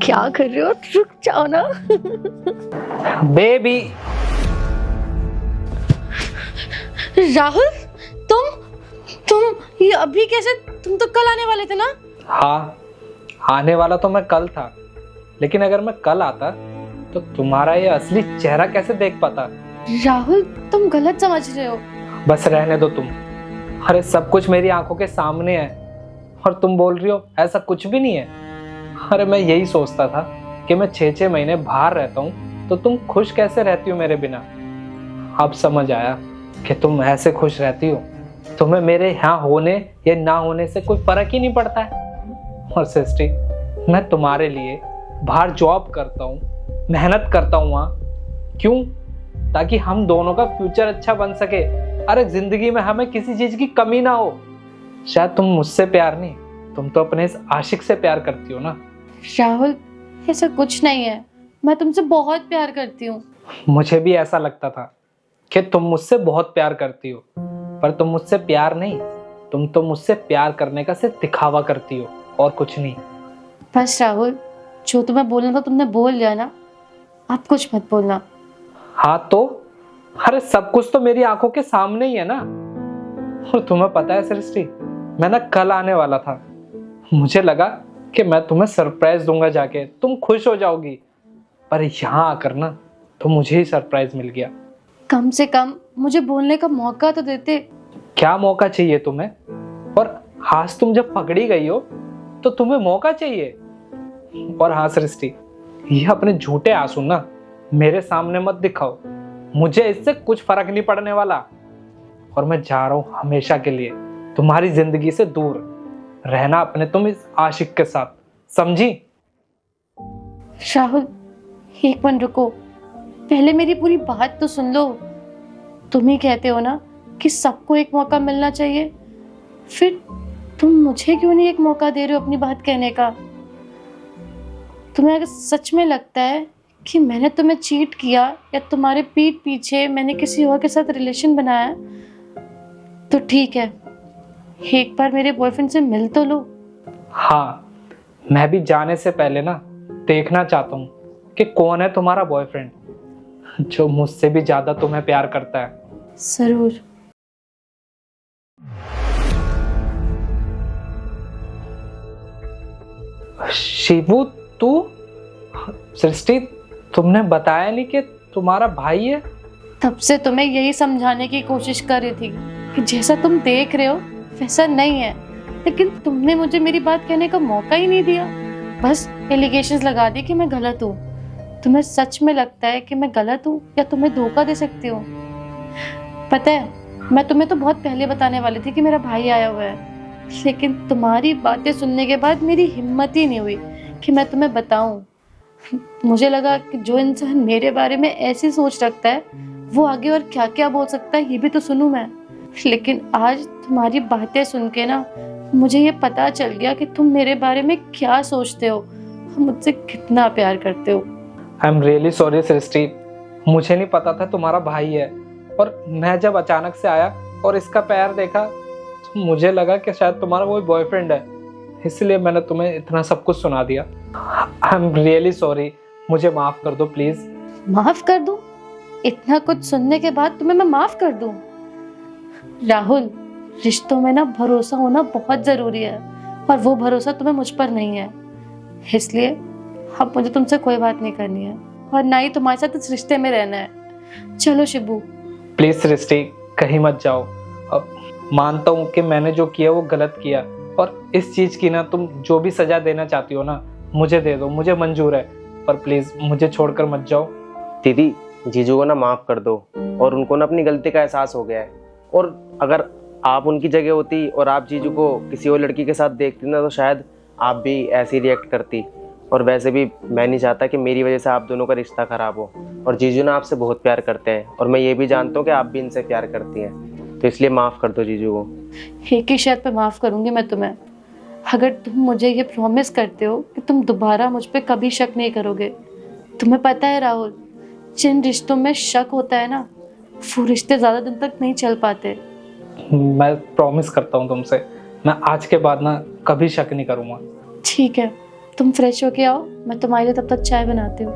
क्या कर रहे हो? रुक जाओ ना। बेबी। राहुल, तुम ये अभी कैसे? तुम तो कल आने वाले थे ना? हाँ, आने वाला तो मैं कल था, लेकिन अगर मैं कल आता तो तुम्हारा ये असली चेहरा कैसे देख पाता। राहुल, तुम गलत समझ रहे हो। बस रहने दो तुम। अरे सब कुछ मेरी आंखों के सामने है और तुम बोल रही हो ऐसा कुछ भी नहीं है। अरे मैं यही सोचता था कि मैं 6-6 महीने बाहर रहता हूँ तो तुम खुश कैसे रहती हो मेरे बिना। अब समझ आया कि तुम ऐसे खुश रहती हो, तुम्हें मेरे यहाँ होने या ना होने से कोई फर्क ही नहीं पड़ता है। और सिस्टी, मैं तुम्हारे लिए बाहर जॉब करता हूँ, मेहनत करता हूँ वहाँ। क्यों? ताकि हम दोनों का फ्यूचर अच्छा बन सके। अरे जिंदगी में हमें किसी चीज की कमी ना हो। शायद तुम मुझसे प्यार नहीं, तुम तो अपने इस आशिक से प्यार करती हो ना। राहुल, ऐसा कुछ नहीं है। मैं तुमसे बहुत प्यार करती हूँ। मुझे भी ऐसा लगता था कि तुम मुझसे बहुत प्यार करती हो, पर तुम मुझसे प्यार नहीं, तुम तो मुझसे प्यार करने का सिर्फ दिखावा करती हो और कुछ नहीं। बस राहुल, जो तुम्हें बोलना था तुमने बोल लिया ना, अब कुछ मत बोलना। हाँ तो? अरे सब कुछ तो मेरी आंखों के सामने ही है ना। और तुम्हें पता है सृष्टि, मैं ना कल आने वाला था। मुझे लगा कि मैं तुम्हें सरप्राइज दूंगा जाके, तुम खुश हो जाओगी, पर यहाँ आकर ना तो मुझे ही सरप्राइज मिल गया। कम से कम मुझे बोलने का मौका तो देते। क्या मौका चाहिए तुम्हें? और आज तुम जब पकड़ी गई हो तो तुम्हें मौका चाहिए। और हाँ सृष्टि, ये अपने झूठे आंसू ना मेरे सामने मत दिखाओ, मुझे इससे कुछ फर्क नहीं पड़ने वाला। और मैं जा रहा हूँ हमेशा के लिए तुम्हारी जिंदगी से दूर रहना, अपने तुम इस आशिक के साथ, समझी? राहुल, एक मिनट रुको, पहले मेरी पूरी बात तो सुन लो। तुम ही कहते हो ना कि सबको एक मौका मिलना चाहिए, फिर तुम मुझे क्यों नहीं एक मौका दे रहे हो अपनी बात कहने का? तुम्हें अगर सच में लगता है कि मैंने तुम्हें चीट किया या तुम्हारे पीठ पीछे मैंने किसी और के साथ रिलेशन बनाया, तो ठीक है, एक बार मेरे बॉयफ्रेंड से मिल तो लो। हाँ, मैं भी जाने से पहले ना देखना चाहता हूँ कि कौन है तुम्हारा बॉयफ्रेंड जो मुझसे भी ज्यादा तुम्हें प्यार करता है। जरूर। शिवू, तू? सृष्टि, तुमने बताया नहीं कि तुम्हारा भाई है? तब से तुम्हें यही समझाने की कोशिश कर रही थी कि जैसा तुम देख रहे हो वैसा नहीं है, लेकिन तुमने मुझे मेरी बात कहने का मौका ही नहीं दिया। बस एलिगेशंस लगा दी कि मैं गलत हूँ। तुम्हें सच में लगता है कि मैं गलत हूँ या तुम्हें धोखा दे सकती हूँ? पता है, मैं तुम्हें तो बहुत पहले बताने वाली थी कि मेरा भाई आया हुआ है, लेकिन तुम्हारी बातें सुनने के बाद मेरी हिम्मत ही नहीं हुई कि मैं तुम्हें बताऊं। मुझे लगा कि जो इंसान मेरे बारे में ऐसी सोच रखता है वो आगे और क्या क्या बोल सकता है ये भी तो सुनूं मैं। लेकिन आज तुम्हारी बातें सुन के ना मुझे ये पता चल गया कि तुम मेरे बारे में क्या सोचते हो और मुझसे कितना प्यार करते हो। आई एम रियली सॉरी सृष्टि, मुझे नहीं पता था तुम्हारा भाई है। और मैं जब अचानक से आया और इसका पैर देखा तो मुझे लगा कि शायद तुम्हारा कोई बॉयफ्रेंड है, इसलिए मैंने तुम्हें इतना सब कुछ सुना दिया। आई एम रियली सॉरी, मुझे माफ कर दो प्लीज। माफ कर दूं? इतना कुछ सुनने के बाद तुम्हें मैं माफ कर दूं? राहुल, रिश्तों में ना भरोसा होना बहुत जरूरी है और वो भरोसा तुम्हें मुझ पर नहीं है, इसलिए अब मुझे तुमसे कोई बात नहीं करनी है और ना ही तुम्हारे साथ इस रिश्ते में रहना है। चलो शिबू। प्लीज सृष्टि, कहीं मत जाओ। अब मानता हूँ कि मैंने जो किया वो गलत किया, और इस चीज की ना तुम जो भी सजा देना चाहती हो ना मुझे दे दो, मुझे मंजूर है, पर प्लीज मुझे छोड़कर मत जाओ। दीदी, जीजू को ना माफ कर दो, और उनको ना अपनी गलती का एहसास हो गया है। और अगर आप उनकी जगह होती और आप जीजू को किसी और लड़की के साथ देखती ना तो शायद आप भी ऐसे ही रिएक्ट करती। और वैसे भी मैं नहीं चाहता कि मेरी वजह से आप दोनों का रिश्ता खराब हो। और जीजू ना आपसे बहुत प्यार करते हैं और मैं ये भी जानता हूँ कि आप भी इनसे प्यार करती हैं, तो इसलिए माफ़ कर दो जीजू को। एक ही शर्त पे माफ करूंगी मैं तुम्हें, अगर तुम मुझे ये प्रॉमिस करते हो कि तुम दोबारा मुझ पे कभी शक नहीं करोगे। तुम्हें पता है राहुल, जिन रिश्तों में शक होता है ना वो रिश्ते ज्यादा दिन तक नहीं चल पाते। मैं प्रॉमिस करता हूँ तुमसे, मैं आज के बाद ना कभी शक नहीं करूँगा। ठीक है, तुम फ्रेश होके आओ, मैं तुम्हारे लिए तब तक चाय बनाती हूँ।